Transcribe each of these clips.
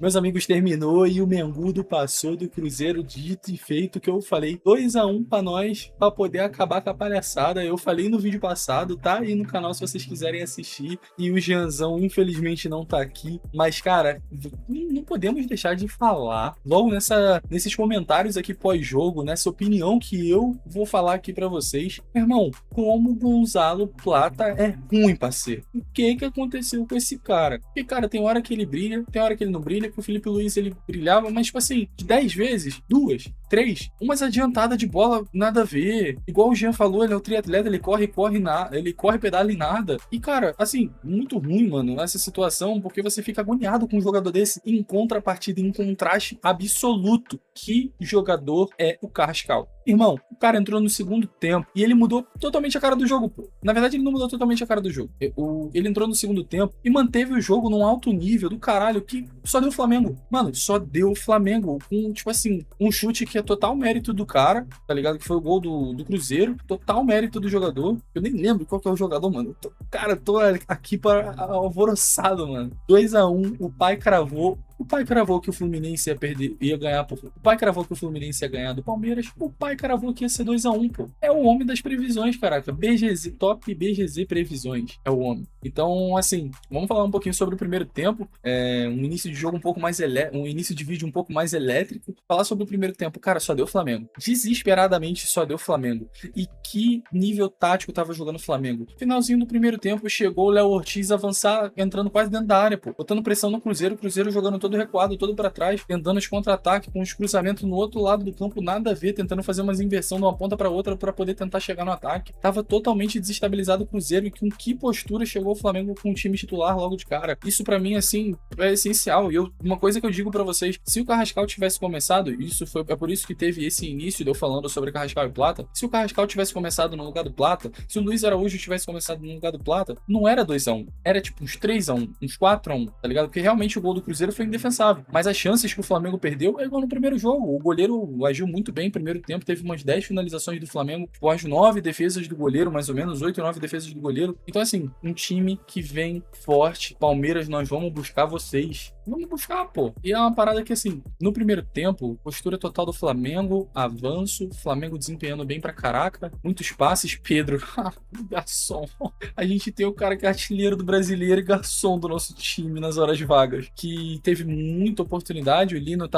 Meus amigos, terminou e o Mengudo passou do Cruzeiro, dito e feito, que eu falei 2-1 pra nós, pra poder acabar com a palhaçada. Eu falei no vídeo passado, tá aí no canal se vocês quiserem assistir. E o Jeanzão, infelizmente, não tá aqui. Mas, cara, não podemos deixar de falar, logo nesses comentários aqui pós-jogo, nessa opinião que eu vou falar aqui pra vocês. Meu irmão, como o Gonzalo Plata é ruim, parceiro. O que aconteceu com esse cara? Porque, cara, tem hora que ele brilha, tem hora que ele não brilha, que o Felipe Luiz ele brilhava, mas tipo assim, de 10 vezes, 2, 3, umas adiantadas de bola, nada a ver. Igual o Jean falou, ele é um triatleta, ele corre, pedala e nada. E cara, assim, muito ruim, mano, essa situação, porque você fica agoniado com um jogador desse em contrapartida, em contraste absoluto. Que jogador é o Carrascal? Irmão, o cara entrou no segundo tempo e ele mudou totalmente a cara do jogo, pô. Na verdade, ele não mudou totalmente a cara do jogo. Ele entrou no segundo tempo e manteve o jogo num alto nível do caralho que só deu Flamengo. Mano, só deu Flamengo. Com, tipo assim, um chute que é total mérito do cara, tá ligado? Que foi o gol do Cruzeiro. Total mérito do jogador. Eu nem lembro qual que é o jogador, mano. Cara, tô aqui para alvoroçado, mano. 2-1, o pai cravou. O pai cravou que o Fluminense ia perder, ia ganhar, pô. O pai cravou que o Fluminense ia ganhar do Palmeiras. O pai cravou que ia ser 2-1, pô. É o homem das previsões, caraca. BGZ, top BGZ previsões. É o homem. Então, assim, vamos falar um pouquinho sobre o primeiro tempo. Um início de jogo um pouco mais um início de vídeo um pouco mais elétrico. Falar sobre o primeiro tempo, cara, só deu Flamengo. Desesperadamente só deu Flamengo. E que nível tático tava jogando o Flamengo. Finalzinho do primeiro tempo, chegou o Léo Ortiz avançar, entrando quase dentro da área, pô. Botando pressão no Cruzeiro, o Cruzeiro jogando todo recuado, todo pra trás, tentando os contra-ataques com os cruzamentos no outro lado do campo, nada a ver, tentando fazer umas inversão de uma ponta pra outra pra poder tentar chegar no ataque. Tava totalmente desestabilizado o Cruzeiro e com que postura chegou o Flamengo com o time titular logo de cara. Isso pra mim, assim, é essencial. E uma coisa que eu digo pra vocês, se o Carrascal tivesse começado, é por isso que teve esse início de eu falando sobre Carrascal e Plata, se o Carrascal tivesse começado no lugar do Plata, se o Luiz Araújo tivesse começado no lugar do Plata, não era 2-1, era tipo uns 3-1, uns 4-1, tá ligado? Porque realmente o gol do Cruzeiro foi indefensável. Mas as chances que o Flamengo perdeu é igual no primeiro jogo. O goleiro agiu muito bem no primeiro tempo, teve umas 10 finalizações do Flamengo, com as 9 defesas do goleiro, mais ou menos, 8 ou 9 defesas do goleiro. Então, assim, um time que vem forte. Palmeiras, nós vamos buscar vocês. Vamos buscar, pô. E é uma parada que, assim, no primeiro tempo, postura total do Flamengo, avanço, Flamengo desempenhando bem pra caraca, muitos passes, Pedro, garçom. A gente tem o cara que é artilheiro do brasileiro e garçom do nosso time nas horas vagas, que teve muita oportunidade, o Lino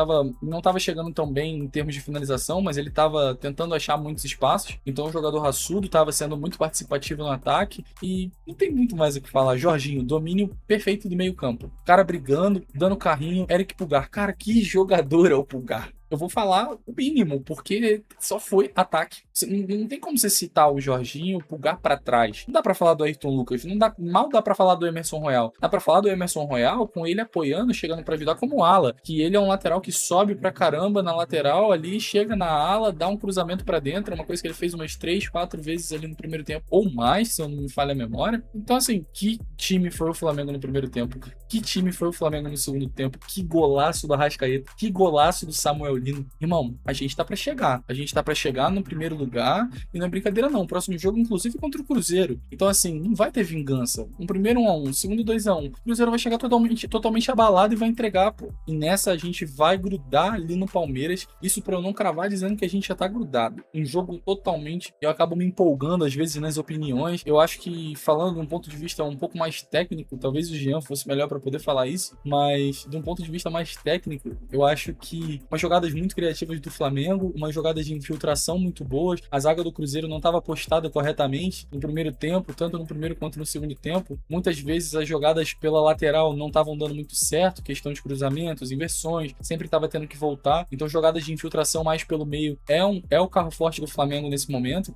não tava chegando tão bem em termos de finalização, mas ele tava tentando achar muitos espaços, então o jogador raçudo tava sendo muito participativo no ataque, e não tem muito mais o que falar. Jorginho, domínio perfeito do meio campo, cara brigando, dando carrinho. Eric Pulgar, cara, que jogador é o Pulgar. Eu vou falar o mínimo, porque só foi ataque. Não tem como você citar o Jorginho, o Pulgar pra trás. Não dá pra falar do Ayrton Lucas, mal dá pra falar do Emerson Royal. Dá pra falar do Emerson Royal com ele apoiando, chegando pra ajudar como ala, que ele é um lateral que sobe pra caramba na lateral ali, chega na ala, dá um cruzamento pra dentro, é uma coisa que ele fez umas 3, 4 vezes ali no primeiro tempo, ou mais, se eu não me falha a memória. Então, assim, que time foi o Flamengo no primeiro tempo? Que time foi o Flamengo no segundo tempo? Que golaço do Arrascaeta, que golaço do Samuel Lino. Irmão, a gente tá pra chegar. A gente tá pra chegar no primeiro lugar e não é brincadeira não. O próximo jogo, inclusive, contra o Cruzeiro. Então, assim, não vai ter vingança. Um primeiro 1-1, segundo 2-1. O Cruzeiro vai chegar totalmente abalado e vai entregar, pô. E nessa a gente vai grudar ali no Palmeiras. Isso pra eu não cravar dizendo que a gente já tá grudado. Um jogo totalmente... Eu acabo me empolgando às vezes nas opiniões. Eu acho que, falando de um ponto de vista um pouco mais técnico, talvez o Jean fosse melhor pra poder falar isso, mas de um ponto de vista mais técnico, eu acho que umas jogadas muito criativas do Flamengo, umas jogadas de infiltração muito boas, a zaga do Cruzeiro não estava postada corretamente no primeiro tempo, tanto no primeiro quanto no segundo tempo. Muitas vezes as jogadas pela lateral não estavam dando muito certo, questão de cruzamentos, inversões, sempre estava tendo que voltar. Então jogadas de infiltração mais pelo meio é o carro forte do Flamengo nesse momento.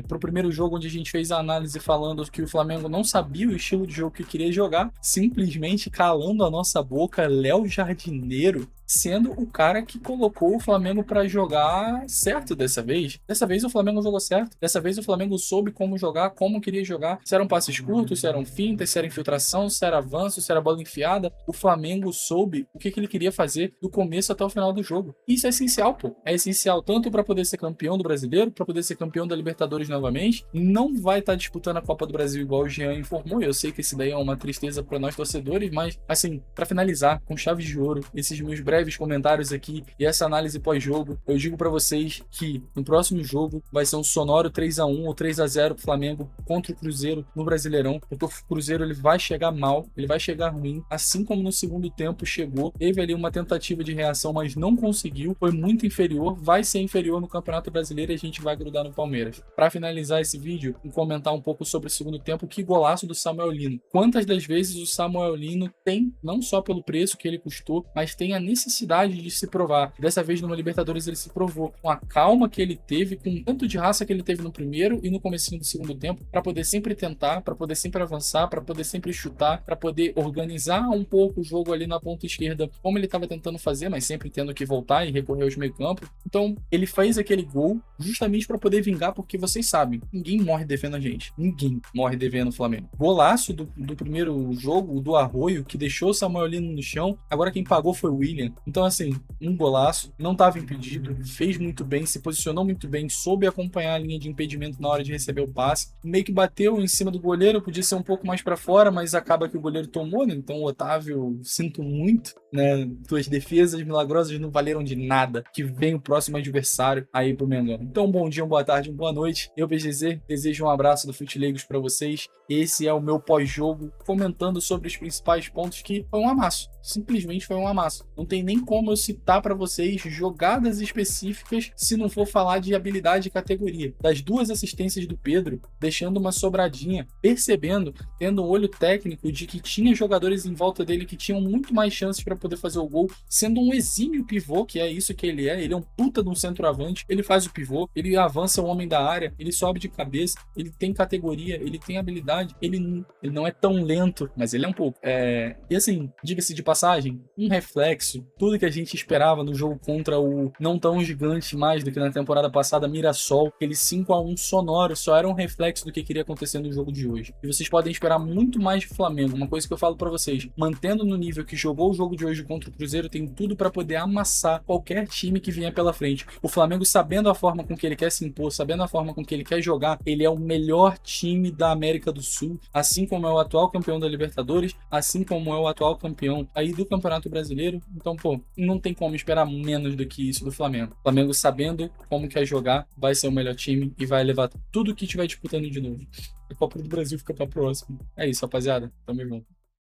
Pro primeiro jogo, onde a gente fez a análise falando que o Flamengo não sabia o estilo de jogo que queria jogar, simplesmente calando a nossa boca, Léo Jardineiro sendo o cara que colocou o Flamengo para jogar certo dessa vez. Dessa vez o Flamengo jogou certo. Dessa vez o Flamengo soube como jogar, como queria jogar. Se eram passes curtos, se eram fintas, se era infiltração, se era avanço, se era bola enfiada. O Flamengo soube o que ele queria fazer do começo até o final do jogo. Isso é essencial, pô. É essencial tanto para poder ser campeão do Brasileiro, para poder ser campeão da Libertadores novamente. Não vai estar disputando a Copa do Brasil igual o Jean informou. Eu sei que isso daí é uma tristeza para nós torcedores, mas assim, para finalizar com chave de ouro, esses meus breves comentários aqui e essa análise pós-jogo, eu digo para vocês que no próximo jogo vai ser um sonoro 3-1 ou 3-0 pro Flamengo contra o Cruzeiro no Brasileirão, porque o Cruzeiro ele vai chegar mal, ele vai chegar ruim, assim como no segundo tempo chegou, teve ali uma tentativa de reação, mas não conseguiu, foi muito inferior, vai ser inferior no Campeonato Brasileiro e a gente vai grudar no Palmeiras. Para finalizar esse vídeo, vou comentar um pouco sobre o segundo tempo, que golaço do Samuel Lino. Quantas das vezes o Samuel Lino tem, não só pelo preço que ele custou, mas tem a necessidade de se provar. Dessa vez numa Libertadores ele se provou, com a calma que ele teve, com o tanto de raça que ele teve no primeiro e no comecinho do segundo tempo, para poder sempre tentar, para poder sempre avançar, para poder sempre chutar, para poder organizar um pouco o jogo ali na ponta esquerda, como ele estava tentando fazer, mas sempre tendo que voltar e recorrer aos meio-campo. Então, ele fez aquele gol justamente para poder vingar, porque vocês sabem, ninguém morre devendo a gente. Ninguém morre devendo o Flamengo. Golaço do primeiro jogo, do Arroio, que deixou o Samuel Lino no chão. Agora quem pagou foi o William. Então, assim, um golaço, não estava impedido, fez muito bem, se posicionou muito bem, soube acompanhar a linha de impedimento na hora de receber o passe. Meio que bateu em cima do goleiro, podia ser um pouco mais para fora, mas acaba que o goleiro tomou, né? Então, o Otávio, sinto muito, né? Tuas defesas milagrosas não valeram de nada. Que vem o próximo adversário aí pro Mengão. Então, um bom dia, uma boa tarde, uma boa noite. Eu, PGZ, desejo um abraço do Futileigos para vocês. Esse é o meu pós-jogo, comentando sobre os principais pontos, que foi um amasso. Simplesmente foi um amasso. Não tem nem como eu citar para vocês jogadas específicas se não for falar de habilidade e categoria. Das duas assistências do Pedro, deixando uma sobradinha, percebendo, tendo um olho técnico de que tinha jogadores em volta dele que tinham muito mais chances para poder fazer o gol, sendo um exímio pivô, que é isso que ele é. Ele é um puta de um centroavante, ele faz o pivô, ele avança o homem da área, ele sobe de cabeça, ele tem categoria, ele tem habilidade, ele não é tão lento, mas ele é um pouco. E assim, diga-se de passagem, um reflexo, tudo que a gente esperava no jogo contra o não tão gigante mais do que na temporada passada, Mirassol, aquele 5-1 sonoro, só era um reflexo do que queria acontecer no jogo de hoje. E vocês podem esperar muito mais do Flamengo. Uma coisa que eu falo pra vocês, mantendo no nível que jogou o jogo de hoje contra o Cruzeiro, tem tudo pra poder amassar qualquer time que vier pela frente. O Flamengo, sabendo a forma com que ele quer se impor, sabendo a forma com que ele quer jogar, ele é o melhor time da América do Sul, assim como é o atual campeão da Libertadores, assim como é o atual campeão aí do Campeonato Brasileiro. Então, pô, não tem como esperar menos do que isso do Flamengo. O Flamengo, sabendo como quer jogar, vai ser o melhor time e vai levar tudo que estiver disputando de novo. A Copa do Brasil fica pra próxima. É isso, rapaziada. Tamo junto.